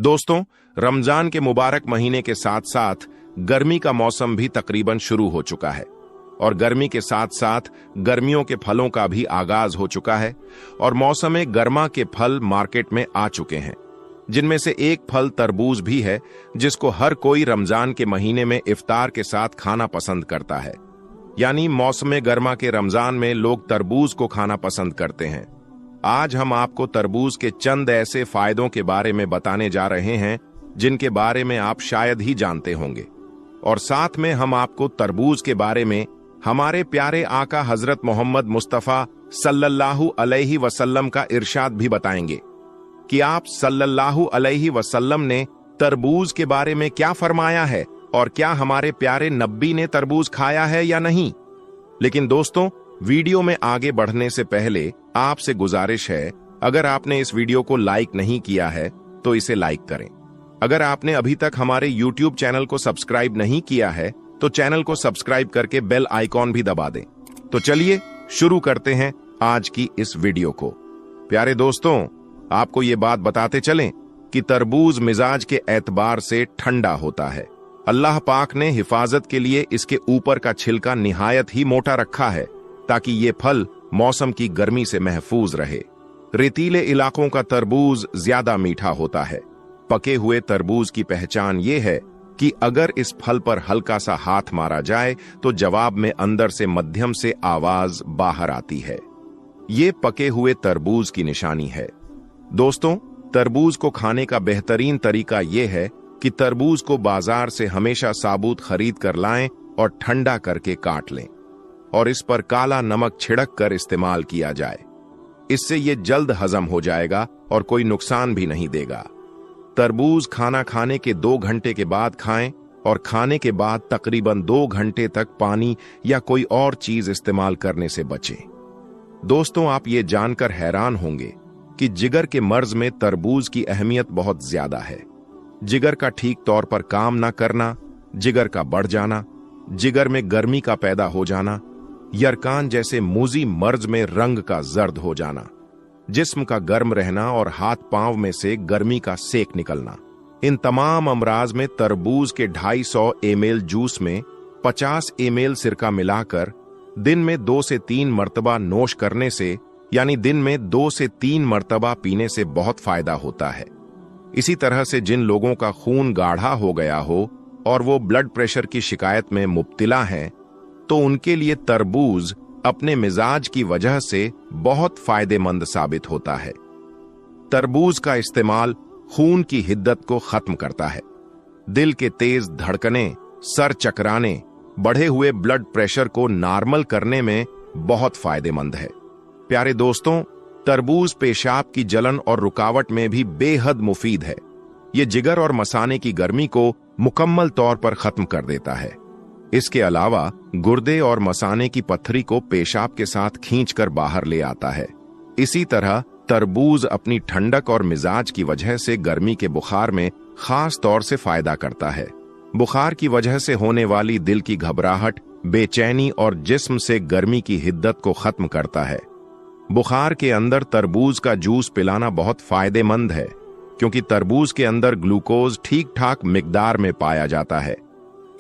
दोस्तों, रमजान के मुबारक महीने के साथ साथ गर्मी का मौसम भी तकरीबन शुरू हो चुका है और गर्मी के साथ साथ गर्मियों के फलों का भी आगाज हो चुका है और मौसम गर्मा के फल मार्केट में आ चुके हैं, जिनमें से एक फल तरबूज भी है, जिसको हर कोई रमजान के महीने में इफ्तार के साथ खाना पसंद करता है। यानी मौसम गर्मा के रमजान में लोग तरबूज को खाना पसंद करते हैं। आज हम आपको तरबूज के चंद ऐसे फायदों के बारे में बताने जा रहे हैं जिनके बारे में आप शायद ही जानते होंगे, और साथ में हम आपको तरबूज के बारे में हमारे प्यारे आका हजरत मोहम्मद मुस्तफा सल्लल्लाहु अलैहि वसल्लम का इरशाद भी बताएंगे कि आप सल्लल्लाहु अलैहि वसल्लम ने तरबूज के बारे में क्या फरमाया है और क्या हमारे प्यारे नबी ने तरबूज खाया है या नहीं। लेकिन दोस्तों, वीडियो में आगे बढ़ने से पहले आपसे गुजारिश है, अगर आपने इस वीडियो को लाइक नहीं किया है तो इसे लाइक करें। अगर आपने अभी तक हमारे YouTube चैनल को सब्सक्राइब नहीं किया है तो चैनल को सब्सक्राइब करके बेल आइकॉन भी दबा दें। तो चलिए शुरू करते हैं आज की इस वीडियो को। प्यारे दोस्तों, आपको ये बात बताते चलें कि तरबूज मिजाज के एतबार से ठंडा होता है। अल्लाह पाक ने हिफाजत के लिए इसके ऊपर का छिलका निहायत ही मोटा रखा है ताकि ये फल मौसम की गर्मी से महफूज रहे। रेतीले इलाकों का तरबूज ज्यादा मीठा होता है। पके हुए तरबूज की पहचान ये है कि अगर इस फल पर हल्का सा हाथ मारा जाए तो जवाब में अंदर से मध्यम से आवाज बाहर आती है। ये पके हुए तरबूज की निशानी है। दोस्तों, तरबूज को खाने का बेहतरीन तरीका यह है कि तरबूज को बाजार से हमेशा साबुत खरीद कर लाएं और ठंडा करके काट लें और इस पर काला नमक छिड़क कर इस्तेमाल किया जाए। इससे ये जल्द हजम हो जाएगा और कोई नुकसान भी नहीं देगा। तरबूज खाना खाने के 2 घंटे के बाद खाएं और खाने के बाद तकरीबन 2 घंटे तक पानी या कोई और चीज इस्तेमाल करने से बचें। दोस्तों, आप ये जानकर हैरान होंगे कि जिगर के मर्ज में तरबूज की अहमियत बहुत ज्यादा है। जिगर का ठीक तौर पर काम ना करना, जिगर का बढ़ जाना, जिगर में गर्मी का पैदा हो जाना, यरकान जैसे मूजी मर्ज में रंग का जर्द हो जाना, जिस्म का गर्म रहना और हाथ पांव में से गर्मी का सेक निकलना, इन तमाम अमराज में तरबूज के 250 ml जूस में 50 ml सिरका मिलाकर दिन में 2 से 3 मर्तबा नोश करने से, यानी दिन में 2 से 3 मर्तबा पीने से बहुत फायदा होता है। इसी तरह से जिन लोगों का खून गाढ़ा हो गया हो और वो ब्लड प्रेशर की शिकायत में मुब्तिला हैं, तो उनके लिए तरबूज अपने मिजाज की वजह से बहुत फायदेमंद साबित होता है। तरबूज का इस्तेमाल खून की हिद्दत को खत्म करता है। दिल के तेज धड़कने, सर चकराने, बढ़े हुए ब्लड प्रेशर को नॉर्मल करने में बहुत फायदेमंद है। प्यारे दोस्तों, तरबूज पेशाब की जलन और रुकावट में भी बेहद मुफीद है। ये जिगर और मसाने की गर्मी को मुकम्मल तौर पर खत्म कर देता है। इसके अलावा गुर्दे और मसाने की पत्थरी को पेशाब के साथ खींचकर बाहर ले आता है। इसी तरह तरबूज अपनी ठंडक और मिजाज की वजह से गर्मी के बुखार में खास तौर से फायदा करता है। बुखार की वजह से होने वाली दिल की घबराहट, बेचैनी और जिस्म से गर्मी की हिद्दत को खत्म करता है। बुखार के अंदर तरबूज का जूस पिलाना बहुत फायदेमंद है, क्योंकि तरबूज के अंदर ग्लूकोज ठीक ठाक मिकदार में पाया जाता है।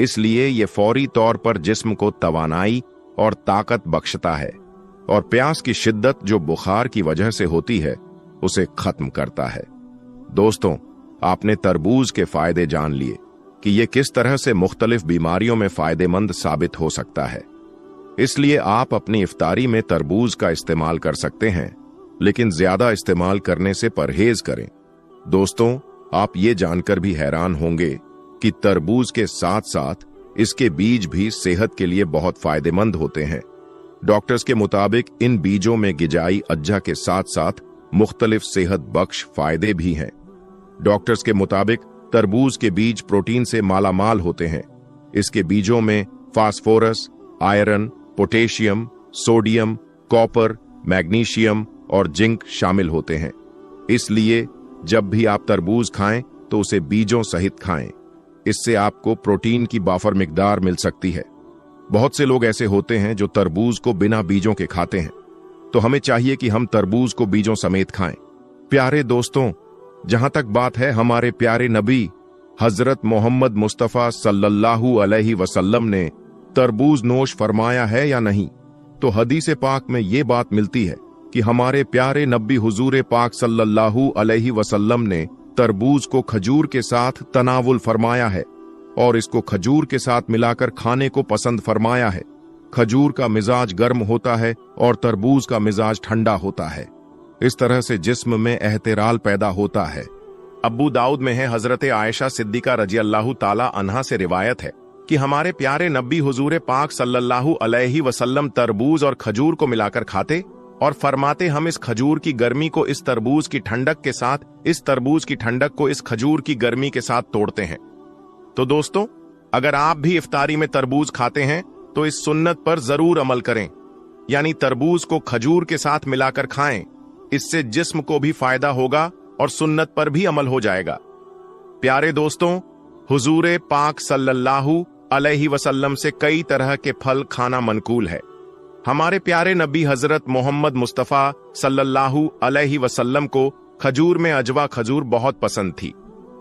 इसलिए यह फौरी तौर पर जिस्म को तवानाई और ताकत बख्शता है और प्यास की शिद्दत जो बुखार की वजह से होती है उसे खत्म करता है। दोस्तों, आपने तरबूज के फायदे जान लिए कि यह किस तरह से मुख्तलिफ बीमारियों में फायदेमंद साबित हो सकता है। इसलिए आप अपनी इफ्तारी में तरबूज का इस्तेमाल कर सकते हैं, लेकिन ज्यादा इस्तेमाल करने से परहेज करें। दोस्तों, आप ये जानकर भी हैरान होंगे कि तरबूज के साथ साथ इसके बीज भी सेहत के लिए बहुत फायदेमंद होते हैं। डॉक्टर्स के मुताबिक इन बीजों में गिजाई अज्जा के साथ साथ मुख्तलिफ सेहत बख्श फायदे भी हैं। डॉक्टर्स के मुताबिक तरबूज के बीज प्रोटीन से मालामाल होते हैं। इसके बीजों में phosphorus, iron, potassium, sodium, copper, magnesium और जिंक शामिल होते हैं। इसलिए जब भी आप तरबूज खाएं तो उसे बीजों सहित खाएं। इससे आपको प्रोटीन की बाफर मिकदार मिल सकती है। बहुत से लोग ऐसे होते हैं जो तरबूज को बिना बीजों के खाते हैं, तो हमें चाहिए कि हम तरबूज को बीजों समेत खाएं। प्यारे दोस्तों, जहां तक बात है हमारे प्यारे नबी हजरत मोहम्मद मुस्तफ़ा सल्लल्लाहु अलैहि वसल्लम ने तरबूज नोश फरमाया है या नहीं, तो हदीस पाक में ये बात मिलती है कि हमारे प्यारे नबी हुजूर पाक सल्लल्लाहु अलैहि वसल्लम ने तरबूज को खजूर के साथ तनावुल फरमाया है और इसको खजूर के साथ मिलाकर खाने को पसंद फरमाया है। खजूर का मिजाज गर्म होता है और तरबूज का मिजाज ठंडा होता है। इस तरह से जिस्म में एहतिराल पैदा होता है। अब्बू दाऊद में है, हजरत आयशा सिद्दीका रजी अल्लाह ताला अन्हा से रिवायत है कि हमारे प्यारे नबी हुजूर पाक सल्लल्लाहु अलैहि वसल्लम तरबूज और खजूर को मिलाकर खाते और फरमाते, हम इस खजूर की गर्मी को इस तरबूज की ठंडक के साथ, इस तरबूज की ठंडक को इस खजूर की गर्मी के साथ तोड़ते हैं। तो दोस्तों, अगर आप भी इफ्तारी में तरबूज खाते हैं तो इस सुन्नत पर जरूर अमल करें, यानी तरबूज को खजूर के साथ मिलाकर खाएं। इससे जिस्म को भी फायदा होगा और सुन्नत पर भी अमल हो जाएगा। प्यारे दोस्तों, हुजूर पाक सल्लल्लाहु अलैहि वसल्लम से कई तरह के फल खाना मनकूल है। हमारे प्यारे नबी हजरत मोहम्मद मुस्तफ़ा सल्लल्लाहु अलैहि वसल्लम को खजूर में अजवा खजूर बहुत पसंद थी।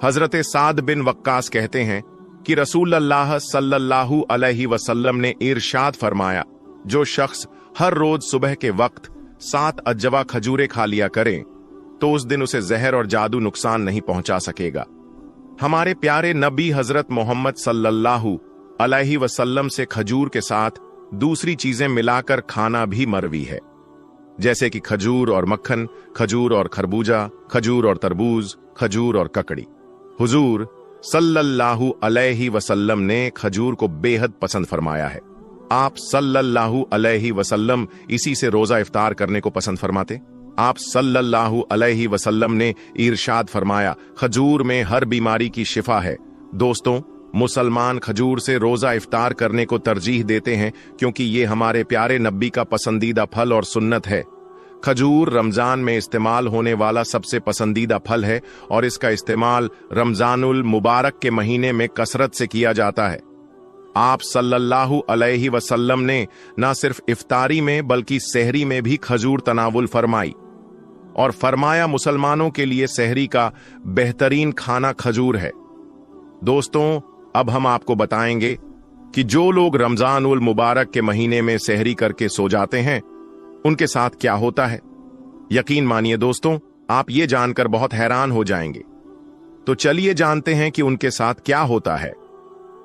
हजरत साद बिन वक्कास कहते हैं कि रसूल अल्लाह सल्लल्लाहु अलैहि वसल्लम ने इरशाद फरमाया, जो शख्स हर रोज सुबह के वक्त 7 अजवा खजूरें खा लिया करे तो उस दिन उसे जहर और जादू नुकसान नहीं पहुंचा सकेगा। हमारे प्यारे नबी हजरत मोहम्मद सल्लल्लाहु अलैहि वसल्लम से खजूर के साथ दूसरी चीजें मिलाकर खाना भी मरवी है, जैसे कि खजूर और मक्खन, खजूर और खरबूजा, खजूर और तरबूज, खजूर और ककड़ी। हुजूर सल्लल्लाहु अलैहि वसल्लम ने खजूर को बेहद पसंद फरमाया है। आप सल्लल्लाहु अलैहि वसल्लम इसी से रोजा इफ्तार करने को पसंद फरमाते। आप सल्लल्लाहु अलैहि वसल्लम ने इरशाद फरमाया, खजूर में हर बीमारी की शिफा है। दोस्तों, मुसलमान खजूर से रोजा इफ्तार करने को तरजीह देते हैं क्योंकि ये हमारे प्यारे नबी का पसंदीदा फल और सुन्नत है। खजूर रमजान में इस्तेमाल होने वाला सबसे पसंदीदा फल है और इसका इस्तेमाल रमजानुल मुबारक के महीने में कसरत से किया जाता है। आप सल्लल्लाहु अलैहि वसल्लम ने न सिर्फ इफ्तारी में बल्कि सहरी में भी खजूर तनावुल फरमाई और फरमाया, मुसलमानों के लिए सहरी का बेहतरीन खाना खजूर है। दोस्तों, अब हम आपको बताएंगे कि जो लोग रमजानुल मुबारक के महीने में सहरी करके सो जाते हैं उनके साथ क्या होता है। यकीन मानिए दोस्तों, आप ये जानकर बहुत हैरान हो जाएंगे। तो चलिए जानते हैं कि उनके साथ क्या होता है।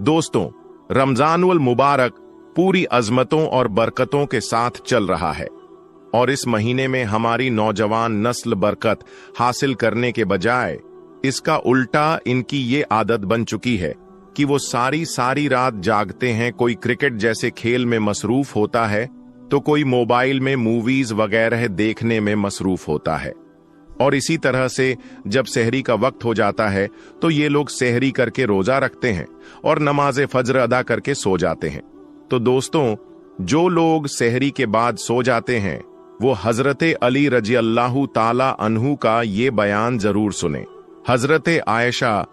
दोस्तों, रमजानुल मुबारक पूरी अजमतों और बरकतों के साथ चल रहा है और इस महीने में हमारी नौजवान नस्ल बरकत हासिल करने के बजाय इसका उल्टा इनकी ये आदत बन चुकी है कि वो सारी रात जागते हैं। कोई क्रिकेट जैसे खेल में मसरूफ होता है तो कोई मोबाइल में मूवीज वगैरह देखने में मसरूफ होता है और इसी तरह से जब सहरी का वक्त हो जाता है तो ये लोग सहरी करके रोजा रखते हैं और नमाज फज्र अदा करके सो जाते हैं। तो दोस्तों, जो लोग सहरी के बाद सो जाते हैं वो हजरत अली रजी अल्लाह ताला अन्हु का ये बयान जरूर सुने। हजरत आयशा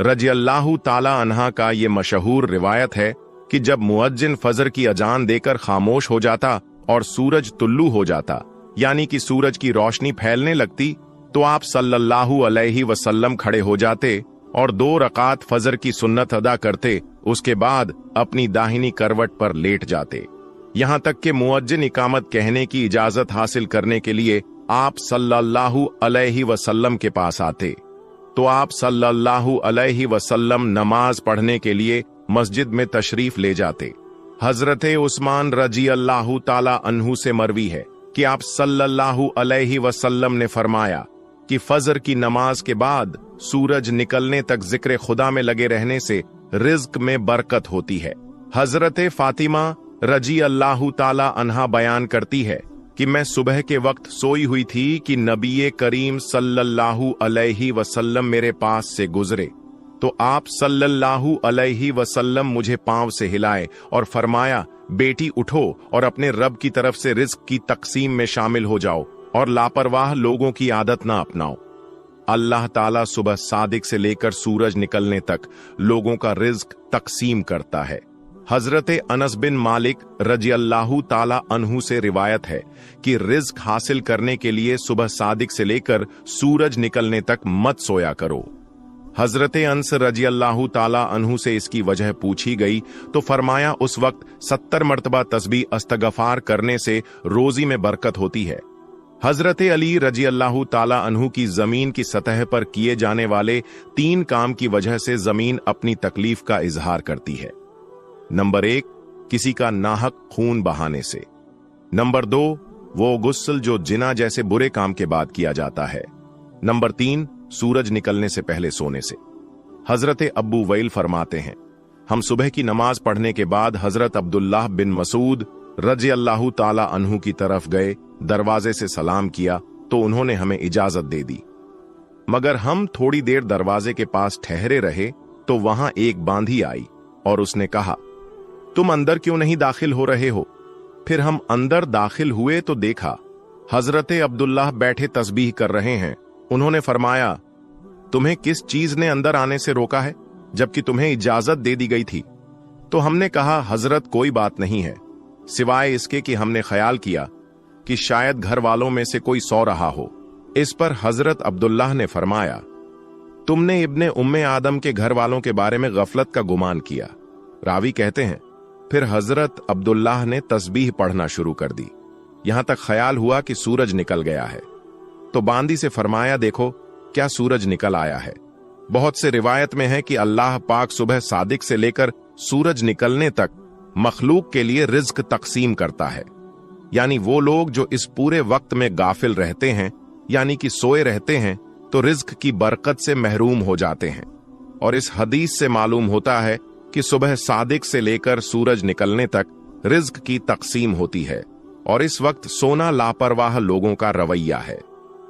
रजी अल्लाह ताला अन्हा का ये मशहूर रिवायत है कि जब मुअज्जिन फजर की अजान देकर खामोश हो जाता और सूरज तुल्लू हो जाता, यानी कि सूरज की रोशनी फैलने लगती, तो आप सल्लल्लाहु अलैहि वसल्लम खड़े हो जाते और 2 रकात फजर की सुन्नत अदा करते। उसके बाद अपनी दाहिनी करवट पर लेट जाते। यहां तक कि मुअज्जिन इकामत कहने की इजाजत हासिल करने के लिए आप सल्लल्लाहु अलैहि वसल्लम के पास आते तो आप सल्लल्लाहु अलैहि वसल्लम नमाज पढ़ने के लिए मस्जिद में तशरीफ ले जाते। हजरत उस्मान रजी अल्लाह ताला अन्हु से मरवी है कि आप सल्लल्लाहु अलैहि वसल्लम ने फरमाया कि फजर की नमाज के बाद सूरज निकलने तक जिक्र खुदा में लगे रहने से रिज्क में बरकत होती है। हजरत फातिमा रजी अल्लाह ताला अन्हा बयान करती है कि मैं सुबह के वक्त सोई हुई थी कि नबी करीम सल्लल्लाहु अलैहि वसल्लम मेरे पास से गुजरे तो आप सल्लल्लाहु अलैहि वसल्लम मुझे पांव से हिलाए और फरमाया, बेटी उठो और अपने रब की तरफ से रिज्क की तकसीम में शामिल हो जाओ और लापरवाह लोगों की आदत ना अपनाओ। अल्लाह ताला सुबह सादिक से लेकर सूरज निकलने तक लोगों का रिज्क तकसीम करता है। हजरत अनस बिन मालिक रजी अल्लाहु ताला अन्हु से रिवायत है कि रिज्क हासिल करने के लिए सुबह सादिक से लेकर सूरज निकलने तक मत सोया करो। हजरत अंस रजी अल्लाहु ताला अन्हु से इसकी वजह पूछी गई तो फरमाया उस वक्त 70 मर्तबा तस्बीह अस्तगफार करने से रोजी में बरकत होती है। हजरत अली रजी अल्लाहु ताला अन्हु की जमीन की सतह पर किए जाने वाले 3 काम की वजह से जमीन अपनी तकलीफ का इजहार करती है। नंबर 1, किसी का नाहक खून बहाने से। नंबर 2, वो गुस्ल जो जिना जैसे बुरे काम के बाद किया जाता है। नंबर 3, सूरज निकलने से पहले सोने से। हजरत अब्बू वैल फरमाते हैं, हम सुबह की नमाज पढ़ने के बाद हजरत अब्दुल्लाह बिन मसूद रजी अल्लाहु ताला अन्हु की तरफ गए, दरवाजे से सलाम किया तो उन्होंने हमें इजाजत दे दी, मगर हम थोड़ी देर दरवाजे के पास ठहरे रहे तो वहां एक बांधी आई और उसने कहा, तुम अंदर क्यों नहीं दाखिल हो रहे हो? फिर हम अंदर दाखिल हुए तो देखा हजरत अब्दुल्लाह बैठे तस्बीह कर रहे हैं। उन्होंने फरमाया, तुम्हें किस चीज ने अंदर आने से रोका है जबकि तुम्हें इजाजत दे दी गई थी? तो हमने कहा, हजरत कोई बात नहीं है, सिवाय इसके कि हमने ख्याल किया कि शायद घर वालों में से कोई सो रहा हो। इस पर हजरत अब्दुल्लाह ने फरमाया, तुमने इब्ने उम्मे आदम के घर वालों के बारे में गफलत का गुमान किया। रावी कहते हैं, फिर हजरत अब्दुल्लाह ने तस्बीह पढ़ना शुरू कर दी, यहां तक ख्याल हुआ कि सूरज निकल गया है। तो बांदी से फरमाया, देखो क्या सूरज निकल आया है। बहुत से रिवायत में है कि अल्लाह पाक सुबह सादिक से लेकर सूरज निकलने तक मखलूक के लिए रिज्क तकसीम करता है, यानी वो लोग जो इस पूरे वक्त में गाफिल रहते हैं, यानी कि सोए रहते हैं, तो रिज्क की बरकत से महरूम हो जाते हैं। और इस हदीस से मालूम होता है कि सुबह सादिक से लेकर सूरज निकलने तक रिज्क की तकसीम होती है और इस वक्त सोना लापरवाह लोगों का रवैया है।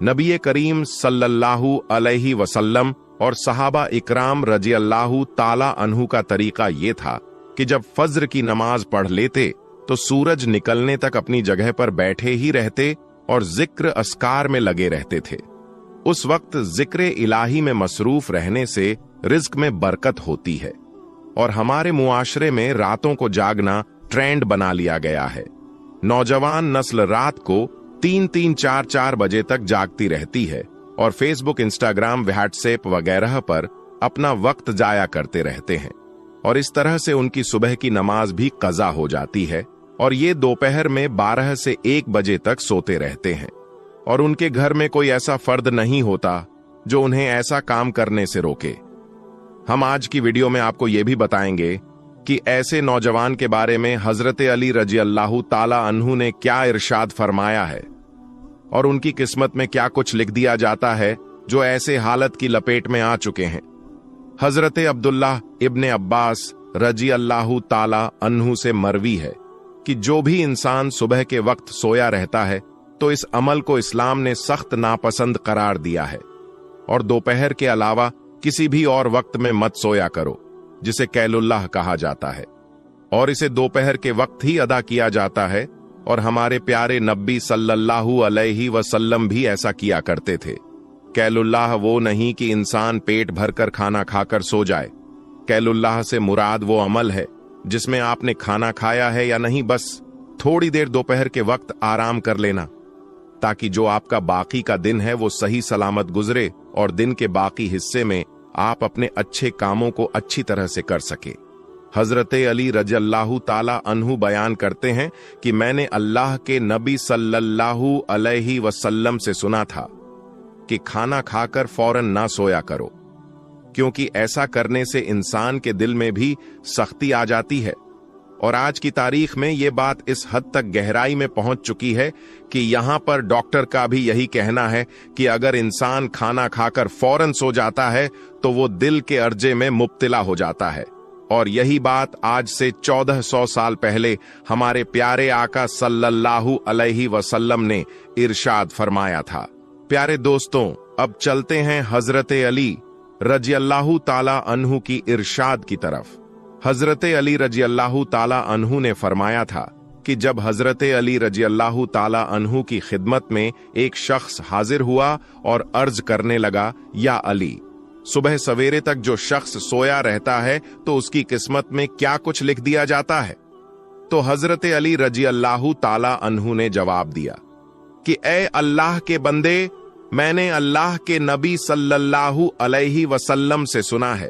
नबी करीम सल्लल्लाहु अलैहि वसल्लम और सहाबा इकराम रजी अल्लाहु ताला अन्हु का तरीका ये था कि जब फज्र की नमाज पढ़ लेते तो सूरज निकलने तक अपनी जगह पर बैठे ही रहते और जिक्र अस्कार में लगे रहते थे। उस वक्त जिक्र इलाही में मसरूफ रहने से रिज्क में बरकत होती है और हमारे मुआशरे में रातों को जागना ट्रेंड बना लिया गया है। नौजवान नस्ल रात को 3-3, 4-4 बजे तक जागती रहती है और फेसबुक, इंस्टाग्राम, व्हाट्सएप वगैरह पर अपना वक्त जाया करते रहते हैं और इस तरह से उनकी सुबह की नमाज भी कज़ा हो जाती है और ये दोपहर में 12 से 1 बजे तक सोते रहते हैं और उनके घर में कोई ऐसा फर्द नहीं होता जो उन्हें ऐसा काम करने से रोके। हम आज की वीडियो में आपको यह भी बताएंगे कि ऐसे नौजवान के बारे में हजरत अली रजी अल्लाहु ताला अन्हु ने क्या इरशाद फरमाया है और उनकी किस्मत में क्या कुछ लिख दिया जाता है जो ऐसे हालत की लपेट में आ चुके हैं। हजरत अब्दुल्लाह इब्ने अब्बास रजी अल्लाहु ताला अन्हु से मरवी है कि जो भी इंसान सुबह के वक्त सोया रहता है तो इस अमल को इस्लाम ने सख्त नापसंद करार दिया है और दोपहर के अलावा किसी भी और वक्त में मत सोया करो, जिसे कैलुल्लाह कहा जाता है और इसे दोपहर के वक्त ही अदा किया जाता है और हमारे प्यारे नबी सल्लल्लाहु अलैहि वसल्लम भी ऐसा किया करते थे। कैलुल्लाह वो नहीं कि इंसान पेट भरकर खाना खाकर सो जाए। कैलुल्लाह से मुराद वो अमल है जिसमें आपने खाना खाया है या नहीं, बस थोड़ी देर दोपहर के वक्त आराम कर लेना, ताकि जो आपका बाकी का दिन है वो सही सलामत गुजरे और दिन के बाकी हिस्से में आप अपने अच्छे कामों को अच्छी तरह से कर सके। हजरत अली रज़ियल्लाहु ताला अन्हु बयान करते हैं कि मैंने अल्लाह के नबी सल्लल्लाहु अलैहि वसल्लम से सुना था कि खाना खाकर फौरन ना सोया करो, क्योंकि ऐसा करने से इंसान के दिल में भी सख्ती आ जाती है। और आज की तारीख में ये बात इस हद तक गहराई में पहुंच चुकी है कि यहां पर डॉक्टर का भी यही कहना है कि अगर इंसान खाना खाकर फौरन सो जाता है तो वो दिल के अर्जे में मुब्तिला हो जाता है। और यही बात आज से 1400 साल पहले हमारे प्यारे आका सल्लल्लाहु अलैहि वसल्लम ने इरशाद फरमाया था। प्यारे दोस्तों, अब चलते हैं हजरत अली रज़ियल्लाहु ताला अन्हु की इरशाद की तरफ। हजरत अली रज़ियल्लाहु ताला अन्हु ने फरमाया था कि जब हजरत अली रज़ियल्लाहु ताला अन्हु की खिदमत में एक शख्स हाजिर हुआ और अर्ज करने लगा, या अली, सुबह सवेरे तक जो शख्स सोया रहता है तो उसकी किस्मत में क्या कुछ लिख दिया जाता है। तो हजरत अली रजी अल्लाहु ताला अन्हु ने जवाब दिया कि ए अल्लाह के बंदे, मैंने अल्लाह के नबी सल्लल्लाहु अलैहि वसल्लम से सुना है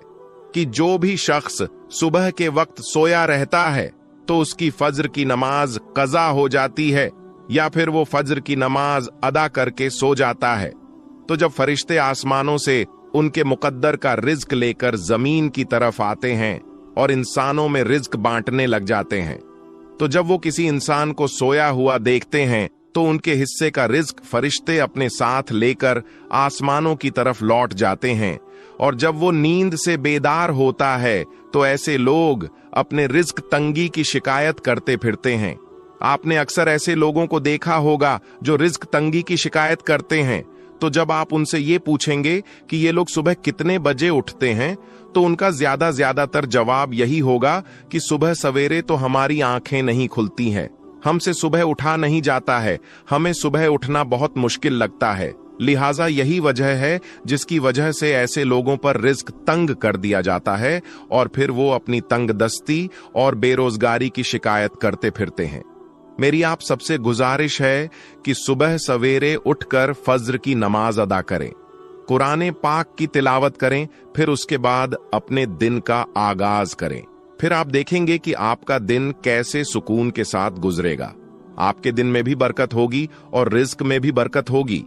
कि जो भी शख्स सुबह के वक्त सोया रहता है तो उसकी फज्र की नमाज कज़ा हो जाती है या फिर वो फज्र की नमाज अदा करके सो जाता है। तो जब फरिश्ते आसमानों से उनके मुकद्दर का रिज्क लेकर जमीन की तरफ आते हैं और इंसानों में रिज्क बांटने लग जाते हैं, तो जब वो किसी इंसान को सोया हुआ देखते हैं तो उनके हिस्से का रिज्क फरिश्ते अपने साथ लेकर आसमानों की तरफ लौट जाते हैं। और जब वो नींद से बेदार होता है तो ऐसे लोग अपने रिज्क तंगी की शिकायत करते फिरते हैं। आपने अक्सर ऐसे लोगों को देखा होगा जो रिज्क तंगी की शिकायत करते हैं। तो जब आप उनसे ये पूछेंगे कि ये लोग सुबह कितने बजे उठते हैं, तो उनका ज्यादातर जवाब यही होगा कि सुबह सवेरे तो हमारी आंखें नहीं खुलती हैं, हमसे सुबह उठा नहीं जाता है, हमें सुबह उठना बहुत मुश्किल लगता है। लिहाजा यही वजह है जिसकी वजह से ऐसे लोगों पर रिज्क तंग कर दिया जाता है और फिर वो अपनी तंगदस्ती और बेरोजगारी की शिकायत करते फिरते हैं। मेरी आप सबसे गुजारिश है कि सुबह सवेरे उठकर फज्र की नमाज अदा करें, कुरान पाक की तिलावत करें, फिर उसके बाद अपने दिन का आगाज करें। फिर आप देखेंगे कि आपका दिन कैसे सुकून के साथ गुजरेगा। आपके दिन में भी बरकत होगी और रिज्क में भी बरकत होगी।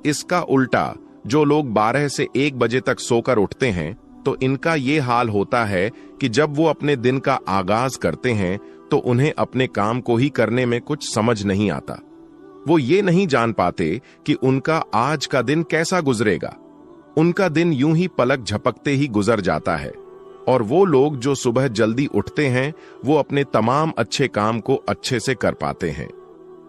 इसका उल्टा जो लोग 12 से 1 बजे तक सोकर उठते हैं तो इनका ये हाल होता है कि जब वो अपने दिन का आगाज करते हैं तो उन्हें अपने काम को ही करने में कुछ समझ नहीं आता। वो ये नहीं जान पाते कि उनका आज का दिन कैसा गुजरेगा। उनका दिन यूं ही पलक झपकते ही गुजर जाता है। और वो लोग जो सुबह जल्दी उठते हैं वो अपने तमाम अच्छे काम को अच्छे से कर पाते हैं।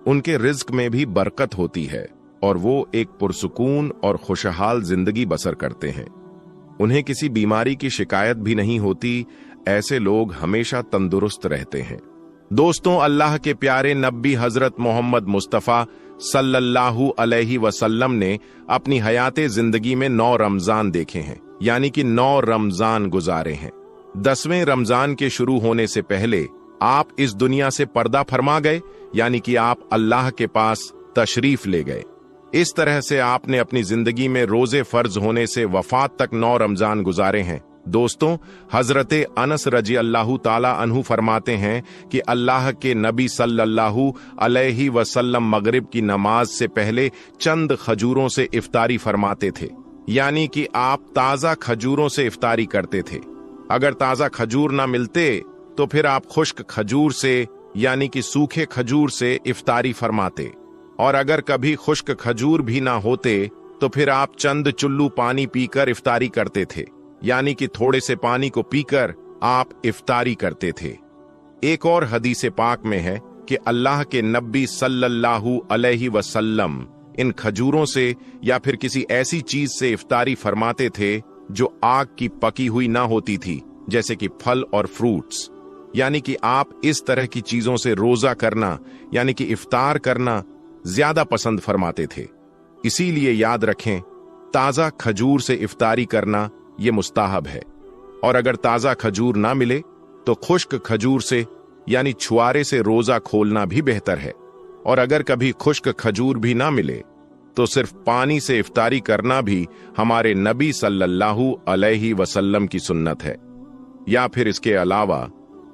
उनके रिज्क में भी बरकत होती है और वो एक पुरसुकून और खुशहाल जिंदगी बसर करते हैं। उन्हें किसी बीमारी की शिकायत भी नहीं होती। ऐसे लोग हमेशा तंदुरुस्त रहते हैं। दोस्तों, अल्लाह के प्यारे नबी हजरत मोहम्मद मुस्तफ़ा सल्लल्लाहु अलैहि वसल्लम ने अपनी हयाते जिंदगी में 9 रमजान देखे हैं, यानी कि 9 रमजान गुजारे हैं। 10वें रमजान के शुरू होने से पहले आप इस दुनिया से पर्दा फरमा गए, यानी कि आप अल्लाह के पास तशरीफ ले गए। इस तरह से आपने अपनी जिंदगी में रोजे फर्ज होने से वफात तक 9 रमजान गुजारे हैं। दोस्तों, हजरत अनस रजी अल्लाहु ताला अन्हु फरमाते हैं कि अल्लाह के नबी सल्लल्लाहु अलैहि वसल्लम मगरिब की नमाज से पहले चंद खजूरों से इफ्तारी फरमाते थे, यानी कि आप ताजा खजूरों से इफ्तारी करते थे। अगर ताजा खजूर ना मिलते तो फिर आप खुश्क खजूर से यानी कि सूखे खजूर से इफ्तारी फरमाते, और अगर कभी खुश्क खजूर भी ना होते तो फिर आप चंद चुल्लू पानी पीकर इफ्तारी करते थे, यानी कि थोड़े से पानी को पीकर आप इफ्तारी करते थे। एक और हदीस पाक में है कि अल्लाह के नबी सल्लल्लाहु अलैहि वसल्लम इन खजूरों से या फिर किसी ऐसी चीज से इफ्तारी फरमाते थे जो आग की पकी हुई ना होती थी, जैसे कि फल और फ्रूट्स। यानी कि आप इस तरह की चीजों से रोजा करना यानी कि इफ्तार करना ज्यादा पसंद फरमाते थे। इसीलिए याद रखें, ताजा खजूर से इफ्तारी करना ये मुस्ताहब है। और अगर ताजा खजूर ना मिले तो खुश्क खजूर से यानी छुआरे से रोजा खोलना भी बेहतर है। और अगर कभी खुश्क खजूर भी ना मिले तो सिर्फ पानी से इफ्तारी करना भी हमारे नबी सल्लल्लाहु अलैहि वसल्लम की सुन्नत है। या फिर इसके अलावा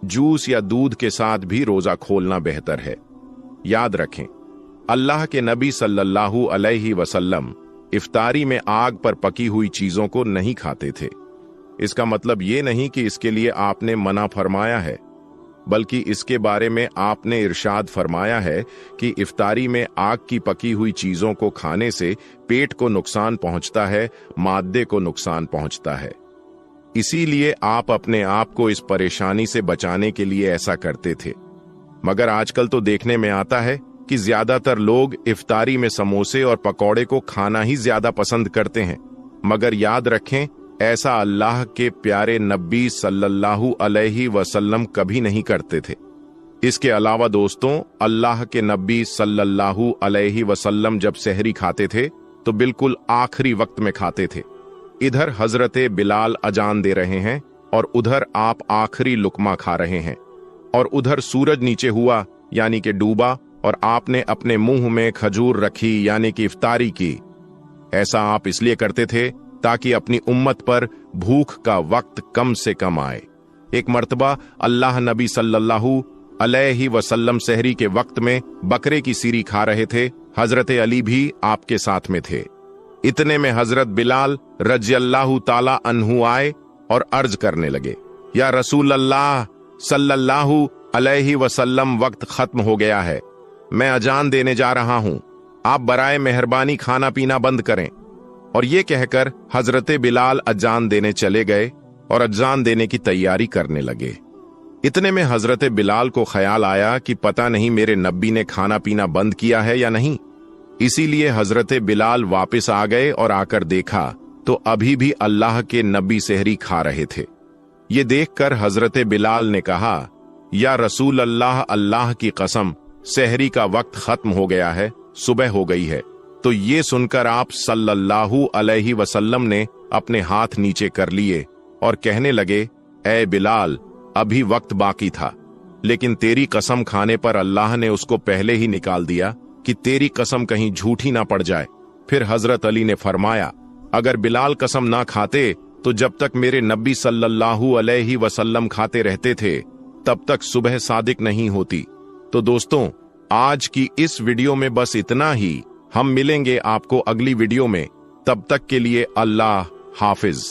जूस या दूध के साथ भी रोजा खोलना बेहतर है। याद रखें, अल्लाह के नबी सल्लल्लाहु अलैहि वसल्लम इफ्तारी में आग पर पकी हुई चीजों को नहीं खाते थे। इसका मतलब ये नहीं कि इसके लिए आपने मना फरमाया है, बल्कि इसके बारे में आपने इरशाद फरमाया है कि इफ्तारी में आग की पकी हुई चीजों को खाने से पेट को नुकसान पहुंचता है, मादे को नुकसान पहुंचता है। इसीलिए आप अपने आप को इस परेशानी से बचाने के लिए ऐसा करते थे। मगर आजकल तो देखने में आता है कि ज्यादातर लोग इफ्तारी में समोसे और पकौड़े को खाना ही ज्यादा पसंद करते हैं। मगर याद रखें, ऐसा अल्लाह के प्यारे नबी सल्लल्लाहु अलैहि वसल्लम कभी नहीं करते थे। इसके अलावा दोस्तों, अल्लाह के नबी सल्लल्लाहु अलैहि वसल्लम जब सहरी खाते थे तो बिल्कुल आखिरी वक्त में खाते थे। इधर हजरते बिलाल अजान दे रहे हैं और उधर आप आखिरी लुकमा खा रहे हैं, और उधर सूरज नीचे हुआ यानी कि डूबा, और आपने अपने मुंह में खजूर रखी यानी कि इफ्तारी की। ऐसा आप इसलिए करते थे ताकि अपनी उम्मत पर भूख का वक्त कम से कम आए। एक मर्तबा अल्लाह नबी सल्लल्लाहु अलैहि वसल्लम सहरी के वक्त में बकरे की सीरी खा रहे थे। हजरत अली भी आपके साथ में थे। इतने में हजरत बिलाल रज़ियल्लाहु ताला अन्हु आए और अर्ज करने लगे, या रसूल अल्लाह सल्लल्लाहु अलैहि वसल्लम, वक्त खत्म हो गया है, मैं अजान देने जा रहा हूं, आप बराए मेहरबानी खाना पीना बंद करें। और ये कहकर हजरत बिलाल अजान देने चले गए और अजान देने की तैयारी करने लगे। इतने में हजरत बिलाल को ख्याल आया कि पता नहीं मेरे नबी ने खाना पीना बंद किया है या नहीं। इसीलिए हजरत बिलाल वापस आ गए और आकर देखा तो अभी भी अल्लाह के नबी सहरी खा रहे थे। ये देखकर हजरत बिलाल ने कहा, या रसूल अल्लाह, अल्लाह की कसम, सहरी का वक्त खत्म हो गया है, सुबह हो गई है। तो ये सुनकर आप सल्लल्लाहु अलैहि वसल्लम ने अपने हाथ नीचे कर लिए और कहने लगे, ए बिलाल, अभी वक्त बाकी था, लेकिन तेरी कसम खाने पर अल्लाह ने उसको पहले ही निकाल दिया कि तेरी कसम कहीं झूठी ना पड़ जाए। फिर हजरत अली ने फरमाया, अगर बिलाल कसम ना खाते तो जब तक मेरे नबी सल्लल्लाहु अलैहि वसल्लम खाते रहते थे तब तक सुबह सादिक नहीं होती। तो दोस्तों, आज की इस वीडियो में बस इतना ही। हम मिलेंगे आपको अगली वीडियो में, तब तक के लिए अल्लाह हाफिज।